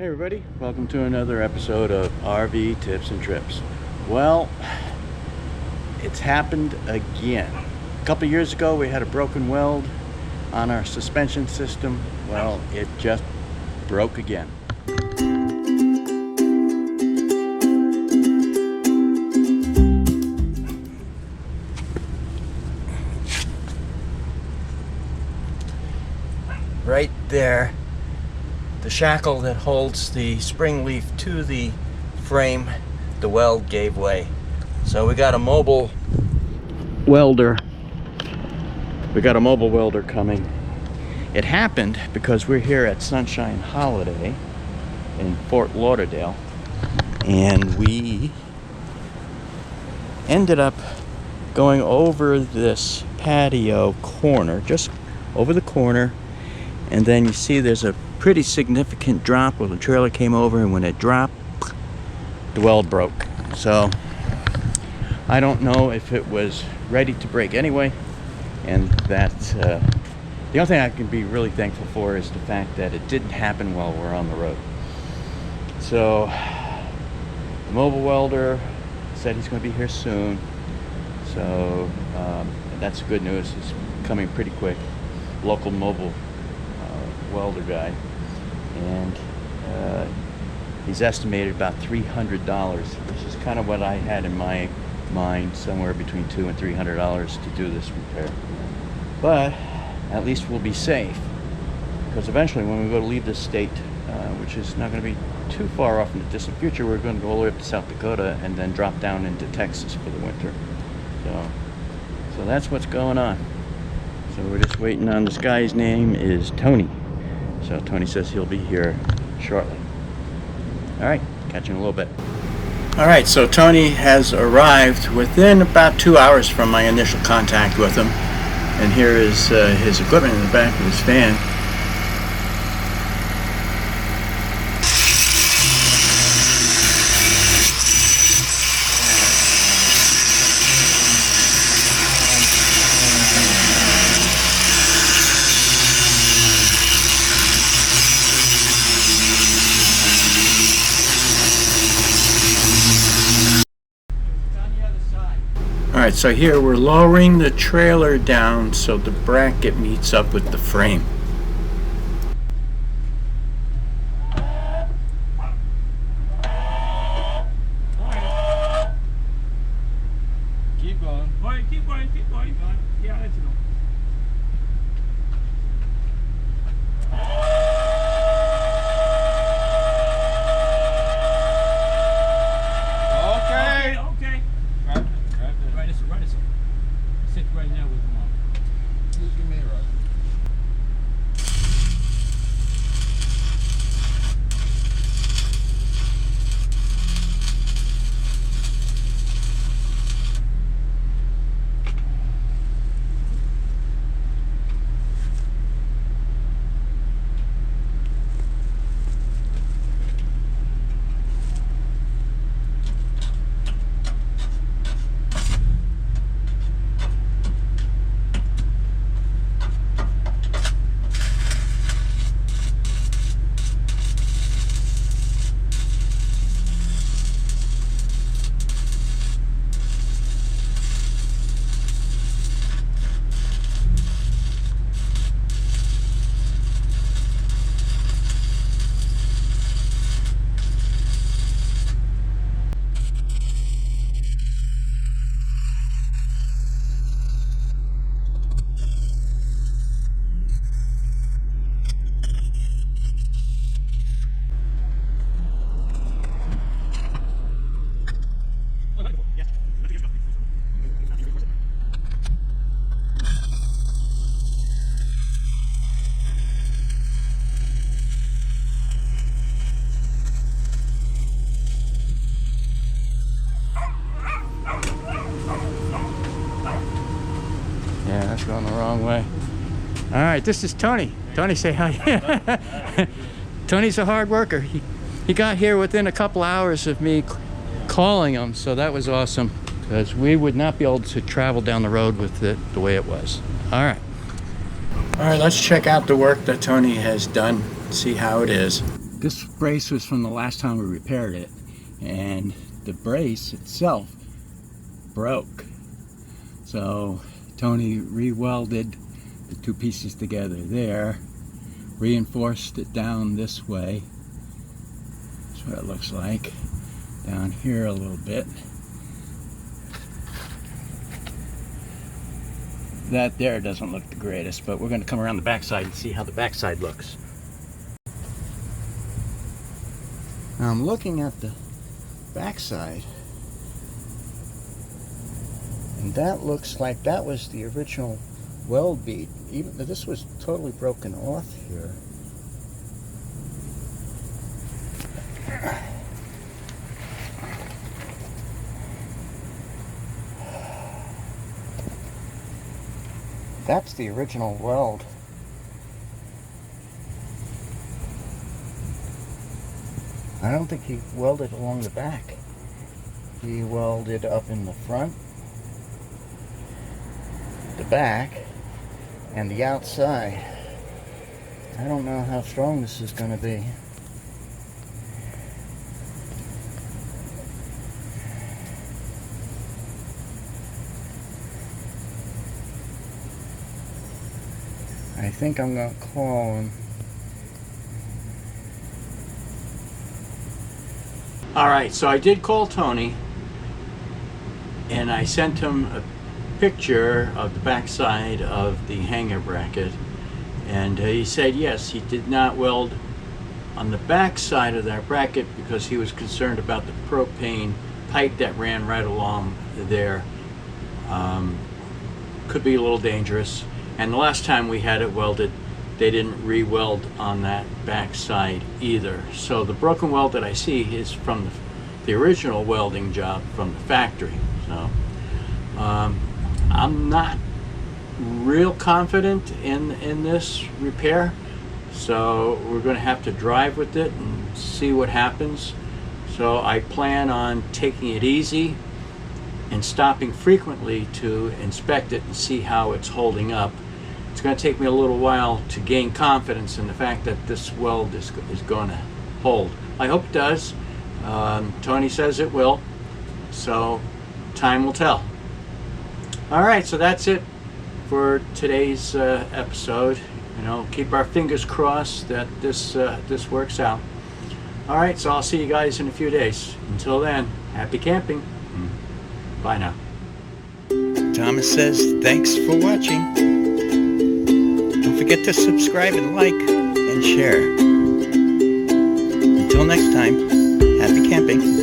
Hey everybody, welcome to another episode of RV Tips and Trips. Well, it's happened again. A couple years ago we had a broken weld on our suspension system. Well, it just broke again. Right there, the shackle that holds the spring leaf to the frame, the weld gave way. So we got a mobile welder. We got a mobile welder coming. It happened because we're here at Sunshine Holiday in Fort Lauderdale, and we ended up going over this patio corner, just over the corner, and then you see there's a pretty significant drop where the trailer came over, and when it dropped, the weld broke. So I don't know if it was ready to break anyway, and that's the only thing I can be really thankful for is the fact that it didn't happen while we're on the road. So the mobile welder said he's going to be here soon, so that's good news. He's coming pretty quick. Local mobile welder guy, and he's estimated about $300, which is kind of what I had in my mind, somewhere between $200 and $300 to do this repair. But at least we'll be safe, because eventually when we go to leave this state, which is not going to be too far off in the distant future, we're going to go all the way up to South Dakota and then drop down into Texas for the winter. So that's what's going on. So we're just waiting on this guy's name is Tony. So Tony says he'll be here shortly. All right, catch you in a little bit. All right, so Tony has arrived within about 2 hours from my initial contact with him. And here is his equipment in the back of his van. Alright, so here we're lowering the trailer down so the bracket meets up with the frame. Keep going. Alright, keep going, keep going. Yeah, I'll let you know. That's going the wrong way. All right, this is Tony. Tony, say hi. Tony's a hard worker. He got here within a couple hours of me calling him, so that was awesome, because we would not be able to travel down the road with it the way it was. All right, let's check out the work that Tony has done, see how it is. This brace was from the last time we repaired it, and the brace itself broke. So Tony re-welded the two pieces together there, reinforced it down this way. That's what it looks like. Down here a little bit. That there doesn't look the greatest, but we're going to come around the backside and see how the backside looks. Now I'm looking at the backside, and that looks like that was the original weld bead. Even this was totally broken off here. That's the original weld. I don't think he welded along the back. He welded up in the front, the back, and the outside. I don't know how strong this is going to be. I think I'm going to call him. Alright, so I did call Tony, and I sent him a picture of the backside of the hanger bracket, and he said yes, he did not weld on the back side of that bracket because he was concerned about the propane pipe that ran right along there. Could be a little dangerous. And the last time we had it welded, they didn't re-weld on that back side either. So the broken weld that I see is from the original welding job from the factory. So I'm not real confident in this repair. So we're going to have to drive with it and see what happens. So I plan on taking it easy and stopping frequently to inspect it and see how it's holding up. It's going to take me a little while to gain confidence in the fact that this weld is going to hold. I hope it does. Tony says it will, so time will tell. Alright, so that's it for today's episode. You know, keep our fingers crossed that this works out. Alright, so I'll see you guys in a few days. Until then, happy camping. Bye now. Thomas says thanks for watching. Don't forget to subscribe and like and share. Until next time, happy camping.